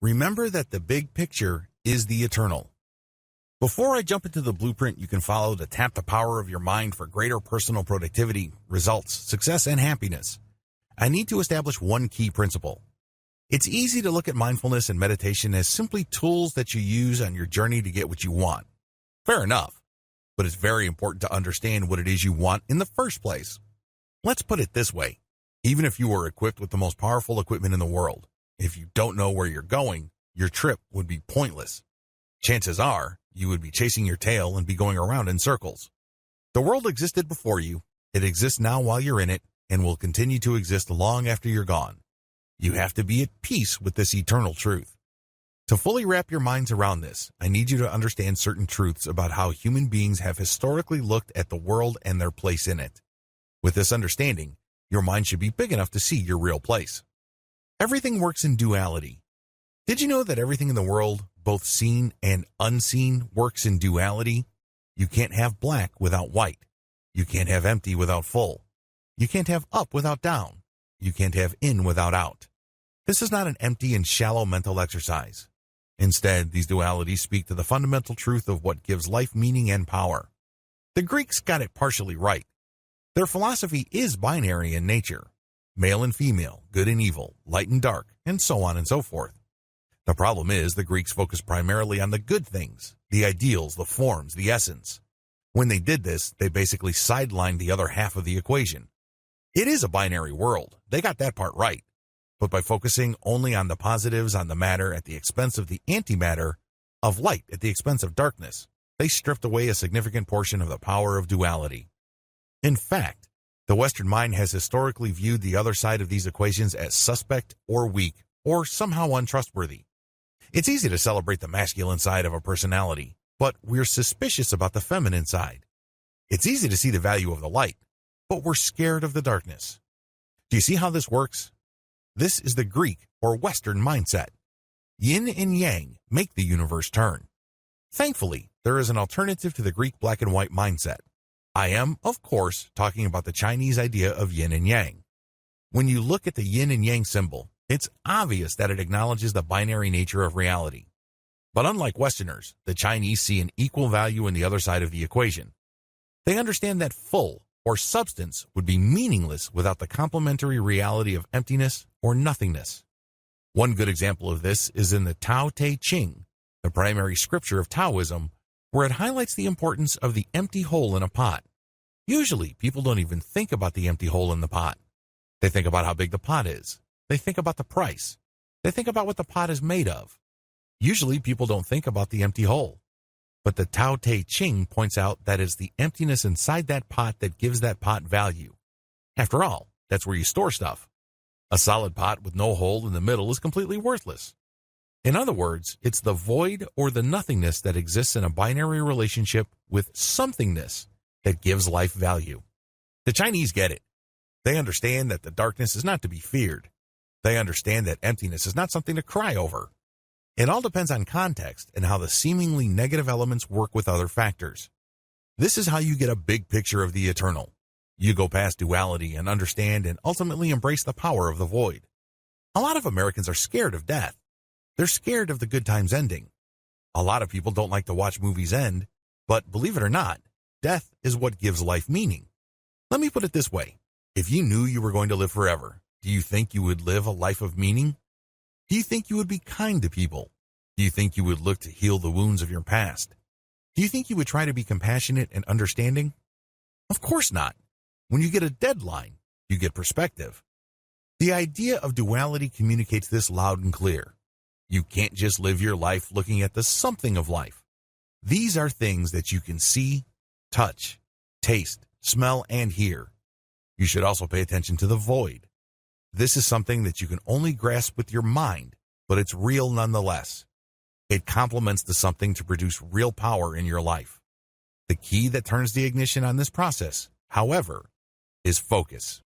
Remember that the big picture is the eternal. Before I jump into the blueprint you can follow to tap the power of your mind for greater personal productivity, results, success, and happiness, I need to establish one key principle. It's easy to look at mindfulness and meditation as simply tools that you use on your journey to get what you want. Fair enough, but it's very important to understand what it is you want in the first place. Let's put it this way. Even if you were equipped with the most powerful equipment in the world, if you don't know where you're going, your trip would be pointless. Chances are, you would be chasing your tail and be going around in circles. The world existed before you, it exists now while you're in it, and will continue to exist long after you're gone. You have to be at peace with this eternal truth. To fully wrap your minds around this, I need you to understand certain truths about how human beings have historically looked at the world and their place in it. With this understanding, your mind should be big enough to see your real place. Everything works in duality. Did you know that everything in the world, both seen and unseen, works in duality? You can't have black without white. You can't have empty without full. You can't have up without down. You can't have in without out. This is not an empty and shallow mental exercise. Instead, these dualities speak to the fundamental truth of what gives life meaning and power. The Greeks got it partially right. Their philosophy is binary in nature. Male and female, good and evil, light and dark, and so on and so forth. The problem is the Greeks focused primarily on the good things, the ideals, the forms, the essence. When they did this, they basically sidelined the other half of the equation. It is a binary world. They got that part right. But by focusing only on the positives on the matter at the expense of the antimatter, of light at the expense of darkness, they stripped away a significant portion of the power of duality. In fact, the Western mind has historically viewed the other side of these equations as suspect or weak or somehow untrustworthy. It's easy to celebrate the masculine side of a personality, but we're suspicious about the feminine side. It's easy to see the value of the light, but we're scared of the darkness. Do you see how this works? This is the Greek or Western mindset. Yin and yang make the universe turn. Thankfully, there is an alternative to the Greek black and white mindset. I am, of course, talking about the Chinese idea of yin and yang. When you look at the yin and yang symbol, it's obvious that it acknowledges the binary nature of reality. But unlike Westerners, the Chinese see an equal value in the other side of the equation. They understand that full or substance would be meaningless without the complementary reality of emptiness or nothingness. One good example of this is in the Tao Te Ching, the primary scripture of Taoism, where it highlights the importance of the empty hole in a pot. Usually, people don't even think about the empty hole in the pot. They think about how big the pot is. They think about the price. They think about what the pot is made of. Usually, people don't think about the empty hole. But the Tao Te Ching points out that it's the emptiness inside that pot that gives that pot value. After all, that's where you store stuff. A solid pot with no hole in the middle is completely worthless. In other words, it's the void or the nothingness that exists in a binary relationship with somethingness that gives life value. The Chinese get it. They understand that the darkness is not to be feared. They understand that emptiness is not something to cry over. It all depends on context and how the seemingly negative elements work with other factors. This is how you get a big picture of the eternal. You go past duality and understand and ultimately embrace the power of the void. A lot of Americans are scared of death. They're scared of the good times ending. A lot of people don't like to watch movies end, but believe it or not, death is what gives life meaning. Let me put it this way. If you knew you were going to live forever, do you think you would live a life of meaning? Do you think you would be kind to people? Do you think you would look to heal the wounds of your past? Do you think you would try to be compassionate and understanding? Of course not. When you get a deadline, you get perspective. The idea of duality communicates this loud and clear. You can't just live your life looking at the something of life. These are things that you can see, touch, taste, smell, and hear. You should also pay attention to the void. This is something that you can only grasp with your mind, but it's real nonetheless. It complements the something to produce real power in your life. The key that turns the ignition on this process, however, is focus.